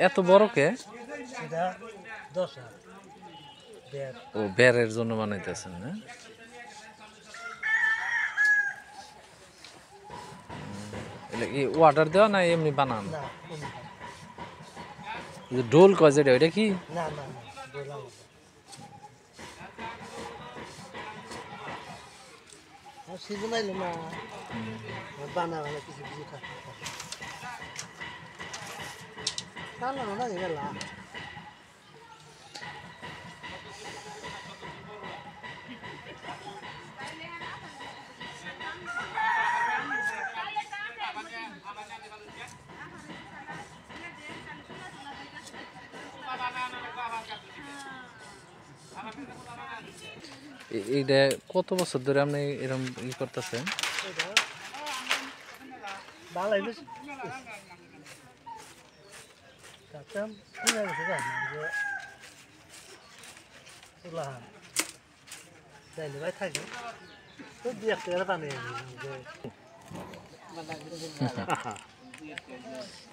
এত বড় কে? এটা 10 বের। ও বেরের জন্য বানাইতেছেন না? এটা কি ওয়াটার দেওয়া না এমনি বানান? না ডোল কয় যেটা ওইটা কি? না না না বললাম সিজন আইলো না বানা কিছু কিছু থাকে চালানো না এগুলা এইটা কত বছর ধরে আপনি এরকম ই করতেছেন? ভালো হয়েছে কাকাম শুনে গেছে জানি যে চুলাহান চাইলে ভাই থাকে তো দু একটা করে বানিয়ে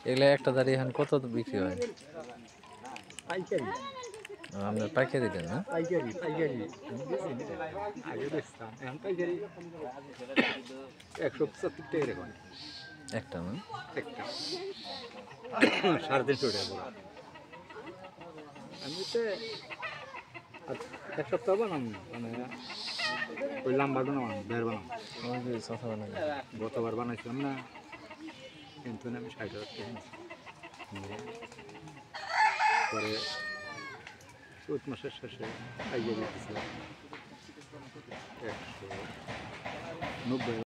এগুলা একটা দাঁড়িয়ে এখন কত বিক্রি হয়? পাইকারি আপনার পাইকারি দেন না? পাইকারি পাইকারি আগে বেচতাম এখন পাইকারি 175 টাকা করে একটা না? একটা 350 টাকা করে আমি তো এক সপ্তাহ বানাম মানে ওই লাম্বাটা না বের বানাম ওই যে চাচা বানাই। গতবার বানাইছিলাম না কিন্তু আমি 60,000 টাকা পরে চৈত মাসের শেষে পাইকারি দিয়েছিলাম 190